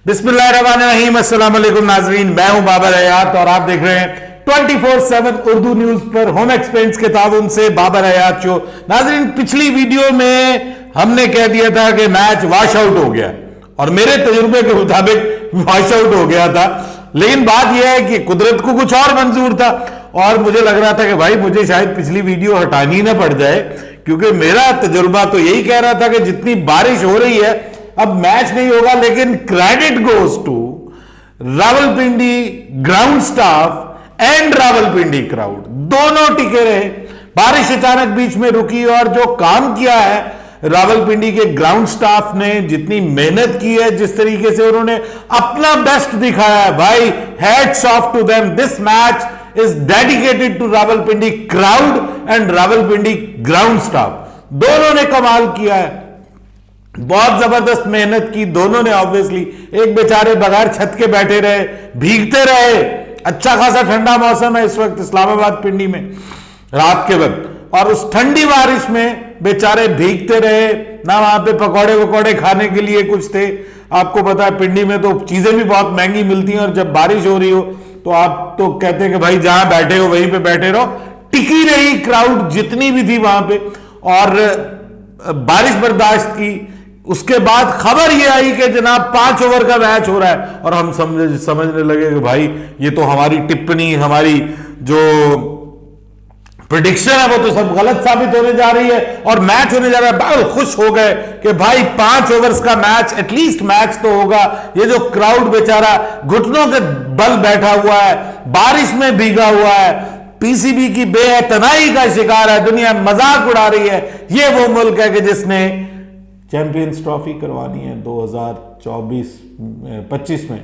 बिस्मिल्लाहिर्रहमानिर्रहीम, अस्सलाम वालेकुम नाजरीन, मैं हूं बाबर हयात और आप देख रहे हैं 24/7 उर्दू न्यूज पर होम एक्सपेंस के ताउन से बाबर हयात शो। नाजरीन, पिछली वीडियो में हमने कह दिया था कि मैच वॉश आउट हो गया और मेरे तजुर्बे के मुताबिक वॉश आउट हो गया था, लेकिन बात यह है कि कुदरत को कुछ और मंजूर था और मुझे लग रहा था कि भाई मुझे शायद पिछली वीडियो हटानी ना पड़ जाए, क्योंकि मेरा तजुर्बा तो यही कह रहा था कि जितनी बारिश हो रही है अब मैच नहीं होगा। लेकिन credit goes to Rawalpindi ground staff and Rawalpindi crowd, दोनों टिके रहे। बारिश अचानक बीच में रुकी और जो काम किया है रावलपिंडी के ग्राउंड स्टाफ ने, जितनी मेहनत की है, जिस तरीके से उन्होंने अपना बेस्ट दिखाया है, भाई hats off to them. This match is dedicated to Rawalpindi crowd and Rawalpindi ground staff. दोनों ने कमाल किया है, बहुत जबरदस्त मेहनत की दोनों ने। ऑब्वियसली एक बेचारे बगैर छत के बैठे रहे, भीगते रहे। अच्छा खासा ठंडा मौसम है इस वक्त इस्लामाबाद पिंडी में रात के वक्त, और उस ठंडी बारिश में बेचारे भीगते रहे ना। वहां पे पकौड़े वकौड़े खाने के लिए कुछ थे। आपको पता है पिंडी में तो चीजें भी बहुत महंगी मिलती हैं और जब बारिश हो रही हो तो आप तो कहते हैं कि भाई जहां बैठे हो वहीं पे बैठे रहो। टिकी रही क्राउड जितनी भी थी वहां पे और बारिश बर्दाश्त की। उसके बाद खबर यह आई कि जनाब 5 ओवर का मैच हो रहा है और हम समझने लगे कि भाई ये तो हमारी टिप्पणी, हमारी जो प्रेडिक्शन है वो तो सब गलत साबित होने जा रही है और मैच होने जा रहा है। बहुत खुश हो गए कि भाई 5 ओवर्स का मैच, एटलीस्ट मैच तो होगा। ये जो क्राउड बेचारा घुटनों के बल बैठा हुआ है, बारिश में भीगा हुआ है, पीसीबी की बेअतनाई का शिकार है, दुनिया मजाक उड़ा रही है। ये वो मुल्क है कि जिसने चैंपियंस ट्रॉफी करवानी है 2024-25 में।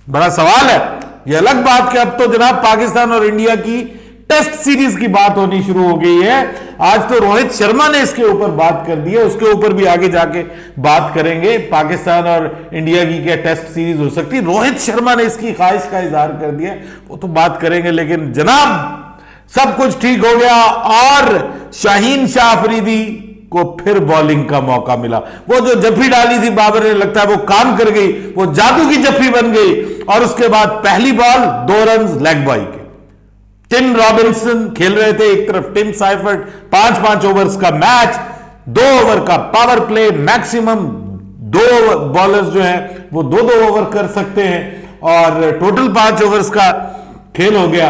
बड़ा सवाल है। यह अलग बात कि अब तो जनाब पाकिस्तान और इंडिया की टेस्ट सीरीज की बात होनी शुरू हो गई है। आज तो रोहित शर्मा ने इसके ऊपर बात कर दी है, उसके ऊपर भी आगे जाके बात करेंगे। पाकिस्तान और इंडिया की क्या टेस्ट सीरीज हो सकती है, रोहित शर्मा ने इसकी ख्वाहिश का इजहार कर दिया, वो तो बात करेंगे। लेकिन जनाब सब कुछ ठीक हो गया और शाहीन शाह अफरीदी को फिर बॉलिंग का मौका मिला। वो जो जफ्फी डाली थी बाबर ने, लगता है वो काम कर गई, वो जादू की जफ्फी बन गई। और उसके बाद पहली बॉल 2 रन लेग बॉय के। टिम रॉबिन्सन खेल रहे थे, एक तरफ टिम साइफर्ट। 5-5 ओवर्स का मैच, 2 ओवर का पावर प्ले, मैक्सिमम 2 बॉलर्स जो हैं वो 2-2 ओवर कर सकते हैं और टोटल 5 ओवर्स का खेल हो गया।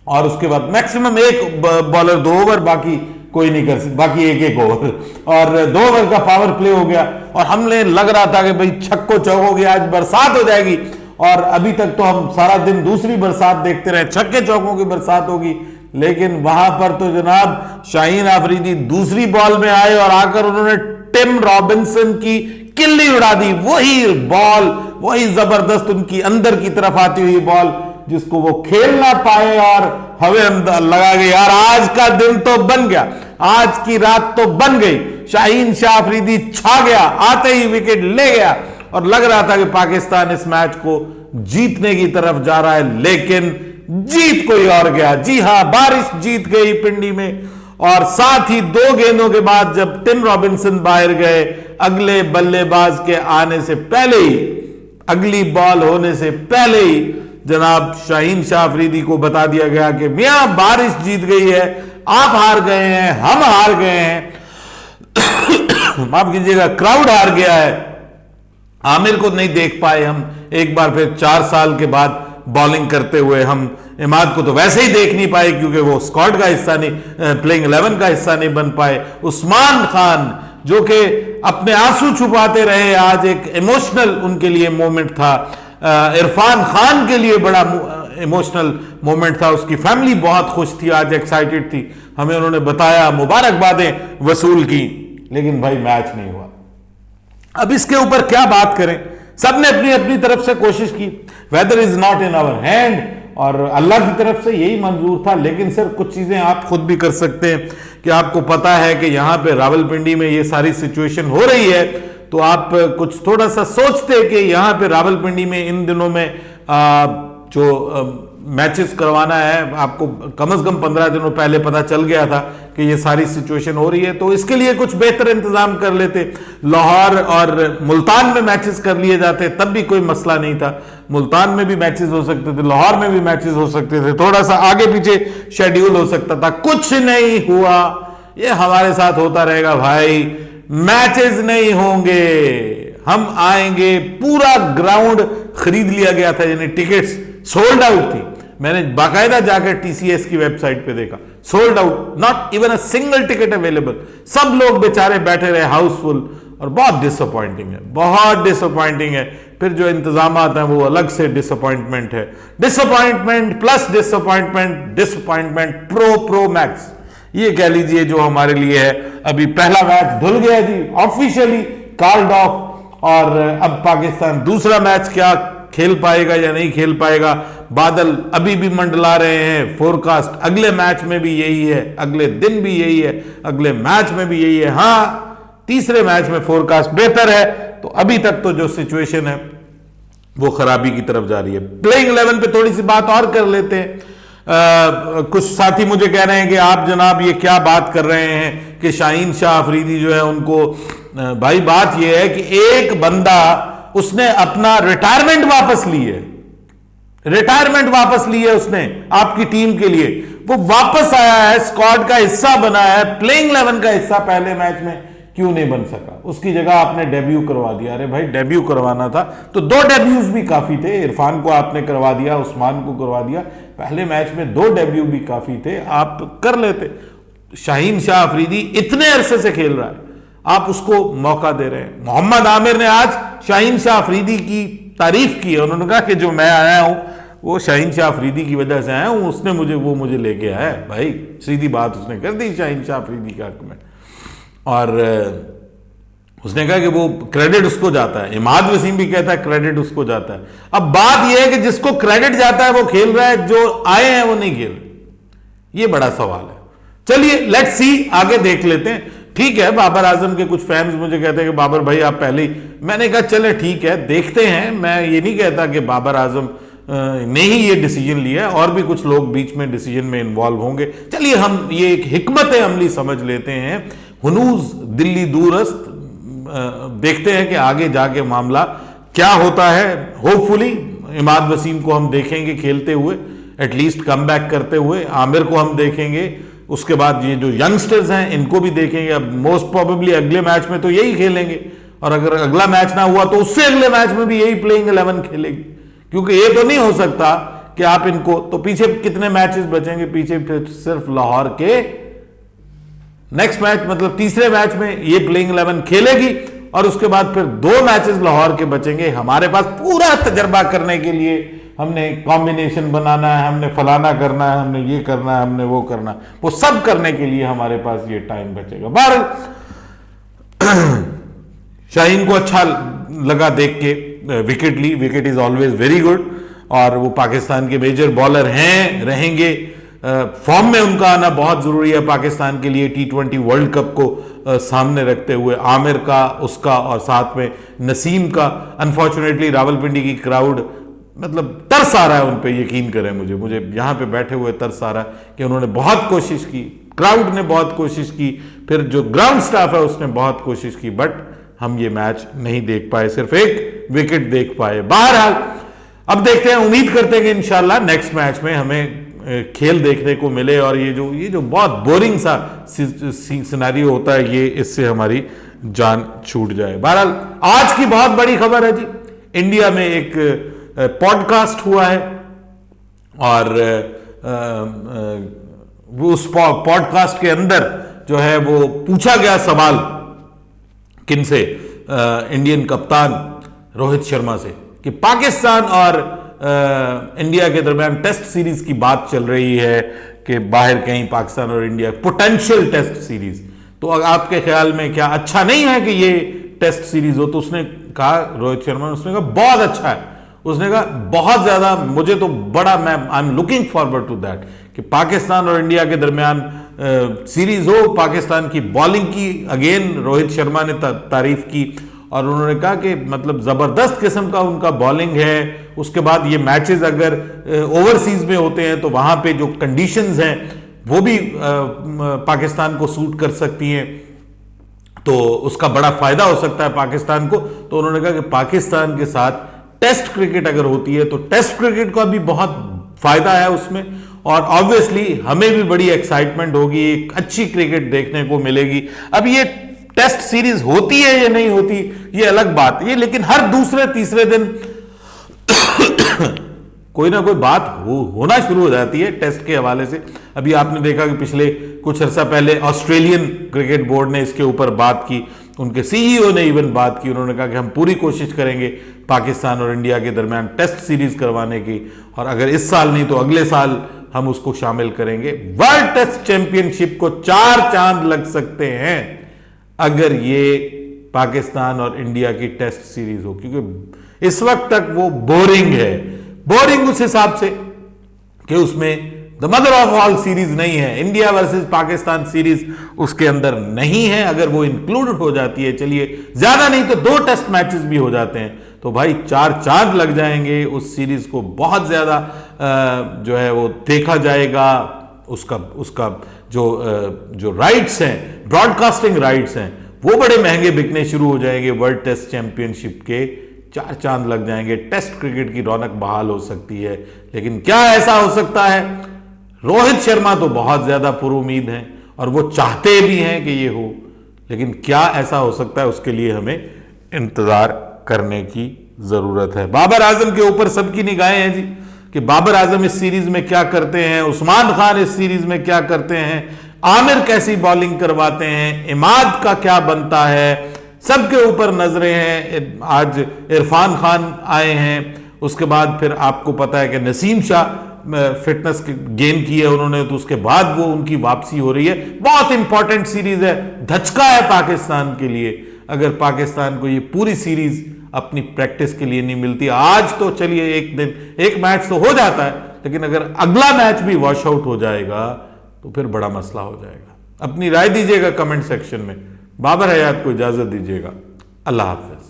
और उसके बाद मैक्सिमम एक बॉलर 2 ओवर, बाकी कोई नहीं कर सकता, बाकी 1-1 ओवर और 2 ओवर का पावर प्ले हो गया। और हमने लग रहा था कि भाई छक्को चौको की आज बरसात हो जाएगी और अभी तक तो हम सारा दिन दूसरी बरसात देखते रहे, छक्के चौकों की बरसात होगी। लेकिन वहां पर तो जनाब शाहीन अफरीदी दूसरी बॉल में आए और आकर उन्होंने टिम रॉबिन्सन की किल्ली उड़ा दी। वही बॉल, वही जबरदस्त उनकी अंदर की तरफ आती हुई बॉल जिसको वो खेल ना पाए और हवे अंदर लगा गई। यार आज का दिन तो बन गया, आज की रात तो बन गई। शाहीन शाह अफरीदी छा गया, आते ही विकेट ले गया और लग रहा था कि पाकिस्तान इस मैच को जीतने की तरफ जा रहा है, लेकिन जीत कोई और गया। जी हां, बारिश जीत गई पिंडी में। और साथ ही 2 गेंदों के बाद जब टिम रॉबिन्सन बाहर गए, अगले बल्लेबाज के आने से पहले ही, अगली बॉल होने से पहले ही जनाब शाहीन शाह अफरीदी को बता दिया गया कि मियां बारिश जीत गई है, आप हार गए हैं, हम हार गए हैं, माफ कीजिएगा क्राउड हार गया है। आमिर को नहीं देख पाए हम एक बार फिर 4 साल के बाद बॉलिंग करते हुए। हम इमाद को तो वैसे ही देख नहीं पाए क्योंकि वो स्क्वाड का हिस्सा नहीं, प्लेइंग 11 का हिस्सा नहीं बन पाए। उस्मान खान जो कि अपने आंसू छुपाते रहे, आज एक इमोशनल उनके लिए मोमेंट था। इरफान खान के लिए बड़ा इमोशनल मोमेंट था। उसकी फैमिली बहुत खुश थी, आज एक्साइटेड थी, हमें उन्होंने बताया, मुबारकबादें वसूल की। लेकिन भाई मैच नहीं हुआ। अब इसके ऊपर क्या बात करें, सबने अपनी अपनी तरफ से कोशिश की। Weather is not in our hand और अल्लाह की तरफ से यही मंजूर था। लेकिन सर कुछ चीजें आप खुद भी कर सकते हैं कि आपको पता है कि यहां पे रावलपिंडी में ये सारी सिचुएशन हो रही है, तो आप कुछ थोड़ा सा सोचते कि यहां पे रावलपिंडी में इन दिनों में जो मैचेस करवाना है, आपको कम से कम 15 दिनों पहले पता चल गया था कि ये सारी सिचुएशन हो रही है, तो इसके लिए कुछ बेहतर इंतजाम कर लेते, लाहौर और मुल्तान में मैचेस कर लिए जाते, तब भी कोई मसला नहीं था। मुल्तान में भी मैचेस हो सकते थे, लाहौर में भी मैचेस हो सकते थे, थोड़ा सा आगे पीछे शेड्यूल हो सकता था। कुछ नहीं हुआ। ये हमारे साथ होता रहेगा भाई, मैचेस नहीं होंगे, हम आएंगे। पूरा ग्राउंड खरीद लिया गया था, यानी टिकट्स सोल्ड आउट थी। मैंने बाकायदा जाकर टीसीएस की वेबसाइट पे देखा, sold out, not even a single ticket available. सब लोग बेचारे बैठे रहे हाउसफुल, और बहुत डिसअपॉइंटिंग है, बहुत डिसअपॉइंटिंग है। फिर जो इंतजाम हैं वो अलग से डिसअपॉइंटमेंट है। Disappointment plus disappointment, disappointment pro max, ये कह लीजिए जो हमारे लिए है। अभी पहला मैच धुल गया जी, ऑफिशियली कॉल्ड ऑफ, और अब पाकिस्तान दूसरा मैच क्या खेल पाएगा या नहीं खेल पाएगा, बादल अभी भी मंडला रहे हैं। फोरकास्ट अगले मैच में भी यही है, अगले दिन भी यही है, अगले मैच में भी यही है। हां, तीसरे मैच में फोरकास्ट बेहतर है, तो अभी तक तो जो सिचुएशन है वो खराबी की तरफ जा रही है। प्लेइंग 11 पे थोड़ी सी बात और कर लेते हैं। कुछ साथी मुझे कह रहे हैं कि आप जनाब ये क्या बात कर रहे हैं कि शाहीन शाह अफरीदी जो है उनको, भाई बात यह है कि एक बंदा उसने अपना रिटायरमेंट वापस ली है, रिटायरमेंट वापस ली है उसने आपकी टीम के लिए। वो वापस आया है, स्क्वाड का हिस्सा बना है, प्लेइंग 11 का हिस्सा पहले मैच में क्यों नहीं बन सका? उसकी जगह आपने डेब्यू करवा दिया। अरे भाई डेब्यू करवाना था तो 2 डेब्यूज भी काफी थे। इरफान को आपने करवा दिया, उस्मान को करवा दिया, पहले मैच में 2 डेब्यू भी काफी थे, आप कर लेते। शाहीन शाह अफरीदी इतने अरसे से खेल रहा है, आप उसको मौका दे रहे हैं। मोहम्मद आमिर ने आज शाहीन शाह अफरीदी की तारीफ की है, उन्होंने कहा कि जो मैं आया हूं वो शाहीन शाह अफरीदी की वजह से आया हूं, उसने मुझे लेके आया है। भाई सीधी बात उसने कर दी शाहीन शाह अफरीदी के हक में, और उसने कहा कि वो क्रेडिट उसको जाता है। इमाद वसीम भी कहता है क्रेडिट उसको जाता है। अब बात यह है कि जिसको क्रेडिट जाता है वो खेल रहा है, जो आए हैं वो नहीं खेल रहे। ये बड़ा सवाल है। चलिए लेट्स सी, आगे देख लेते हैं। ठीक है, बाबर आजम के कुछ फैंस मुझे कहते हैं कि बाबर भाई आप पहले ही, मैंने कहा चले ठीक है देखते हैं। मैं ये नहीं कहता कि बाबर आजम ने ही ये डिसीजन लिया है, और भी कुछ लोग बीच में डिसीजन में इन्वॉल्व होंगे। चलिए हम ये एक हिकमत अमली समझ लेते हैं। हुनूज दिल्ली दूरस्त, देखते हैं कि आगे जाके मामला क्या होता है। होपफुली इमाद वसीम को हम देखेंगे खेलते हुए, एटलीस्ट कम बैक करते हुए। आमिर को हम देखेंगे, उसके बाद ये जो यंगस्टर्स हैं इनको भी देखेंगे। अब मोस्ट प्रोबेबली अगले मैच में तो यही खेलेंगे, और अगर अगला मैच ना हुआ तो उससे अगले मैच में भी यही प्लेइंग 11 खेलेगी, क्योंकि ये तो नहीं हो सकता कि आप इनको, तो पीछे कितने मैचेस बचेंगे? पीछे फिर सिर्फ लाहौर के नेक्स्ट मैच, मतलब तीसरे मैच में ये प्लेइंग 11 खेलेगी, और उसके बाद फिर 2 मैचेस लाहौर के बचेंगे। हमारे पास पूरा तजर्बा करने के लिए, हमने कॉम्बिनेशन बनाना है, हमने फलाना करना है, हमने ये करना है, हमने वो करना है, वो सब करने के लिए हमारे पास ये टाइम बचेगा। बहरहाल शाहीन को अच्छा लगा देख के, विकेट ली, wicket is always very good, और वो पाकिस्तान के मेजर बॉलर हैं, रहेंगे। फॉर्म में उनका आना बहुत जरूरी है पाकिस्तान के लिए, T20 वर्ल्ड कप को सामने रखते हुए। आमिर का, उसका, और साथ में नसीम का। अनफॉर्चुनेटली रावलपिंडी की क्राउड, मतलब तरस आ रहा है उन पे, यकीन करें मुझे यहां पे बैठे हुए तरस आ रहा है कि उन्होंने बहुत कोशिश की, क्राउड ने बहुत कोशिश की, फिर जो ग्राउंड स्टाफ है उसने बहुत कोशिश की, बट हम ये मैच नहीं देख पाए, सिर्फ एक विकेट देख पाए। बहरहाल अब देखते हैं, उम्मीद करते हैं कि इंशाल्लाह नेक्स्ट मैच में हमें खेल देखने को मिले, और ये जो बहुत बोरिंग सा सिनेरियो होता है, ये इससे हमारी जान छूट जाए। बहरहाल आज की बहुत बड़ी खबर है जी, इंडिया में एक पॉडकास्ट हुआ है, और उस पॉडकास्ट के अंदर जो है वो पूछा गया सवाल किनसे, इंडियन कप्तान रोहित शर्मा से, कि पाकिस्तान और इंडिया के दरमियान टेस्ट सीरीज की बात चल रही है कि बाहर कहीं पाकिस्तान और इंडिया पोटेंशियल टेस्ट सीरीज, तो आपके ख्याल में क्या अच्छा नहीं है कि ये टेस्ट सीरीज हो? तो उसने कहा, रोहित शर्मा, उसने कहा बहुत अच्छा है। उसने कहा बहुत ज्यादा, मुझे तो बड़ा, मैं I am looking forward to that, कि पाकिस्तान और इंडिया के दरमियान सीरीज हो। पाकिस्तान की बॉलिंग की अगेन रोहित शर्मा ने तारीफ की, और उन्होंने कहा कि मतलब जबरदस्त किस्म का उनका बॉलिंग है। उसके बाद ये मैचेस अगर ओवरसीज में होते हैं तो वहां पे जो कंडीशंस हैं वो भी पाकिस्तान को सूट कर सकती हैं, तो उसका बड़ा फायदा हो सकता है पाकिस्तान को। तो उन्होंने कहा कि पाकिस्तान के साथ टेस्ट क्रिकेट अगर होती है तो टेस्ट क्रिकेट का भी बहुत फायदा है उसमें, और ऑब्वियसली हमें भी बड़ी एक्साइटमेंट होगी, एक अच्छी क्रिकेट देखने को मिलेगी। अब ये टेस्ट सीरीज होती है या नहीं होती ये अलग बात है, लेकिन हर दूसरे तीसरे दिन कोई ना कोई बात होना शुरू हो जाती है टेस्ट के हवाले से। अभी आपने देखा कि पिछले कुछ अर्सा पहले ऑस्ट्रेलियन क्रिकेट बोर्ड ने इसके ऊपर बात की, उनके सीईओ ने इवन बात की, उन्होंने कहा कि हम पूरी कोशिश करेंगे पाकिस्तान और इंडिया के दरमियान टेस्ट सीरीज करवाने की, और अगर इस साल नहीं तो अगले साल हम उसको शामिल करेंगे। वर्ल्ड टेस्ट चैंपियनशिप को 4 चांद लग सकते हैं अगर ये पाकिस्तान और इंडिया की टेस्ट सीरीज हो, क्योंकि इस वक्त तक वो बोरिंग है, बोरिंग उस हिसाब से कि उसमें the mother of all series नहीं है, इंडिया वर्सेस पाकिस्तान सीरीज उसके अंदर नहीं है। अगर वो इंक्लूड हो जाती है, चलिए ज्यादा नहीं तो 2 टेस्ट मैचेस भी हो जाते हैं, तो भाई 4 चांद लग जाएंगे, उस सीरीज को बहुत ज्यादा जो है वो देखा जाएगा। उसका जो राइट्स हैं, ब्रॉडकास्टिंग राइट्स हैं, वो बड़े महंगे बिकने शुरू हो जाएंगे। वर्ल्ड टेस्ट चैंपियनशिप के 4 चांद लग जाएंगे, टेस्ट क्रिकेट की रौनक बहाल हो सकती है। लेकिन क्या ऐसा हो सकता है? रोहित शर्मा तो बहुत ज्यादा पुरुमीद हैं और वो चाहते भी हैं कि ये हो, लेकिन क्या ऐसा हो सकता है उसके लिए हमें इंतजार करने की जरूरत है। बाबर आजम के ऊपर सबकी निगाहें हैं जी कि बाबर आजम इस सीरीज में क्या करते हैं, उस्मान खान इस सीरीज में क्या करते हैं, आमिर कैसी बॉलिंग करवाते हैं, इमाद का क्या बनता है, सबके ऊपर नजरें हैं। आज इरफान खान आए हैं, उसके बाद फिर आपको पता है कि नसीम शाह फिटनेस गेन की है उन्होंने, तो उसके बाद वो उनकी वापसी हो रही है। बहुत इंपॉर्टेंट सीरीज है, धचका है पाकिस्तान के लिए अगर पाकिस्तान को ये पूरी सीरीज अपनी प्रैक्टिस के लिए नहीं मिलती। आज तो चलिए एक मैच तो हो जाता है, लेकिन अगर अगला मैच भी वॉश आउट हो जाएगा तो फिर बड़ा मसला हो जाएगा। अपनी राय दीजिएगा कमेंट सेक्शन में। बाबर हयात को इजाजत दीजिएगा। अल्लाह हाफिज।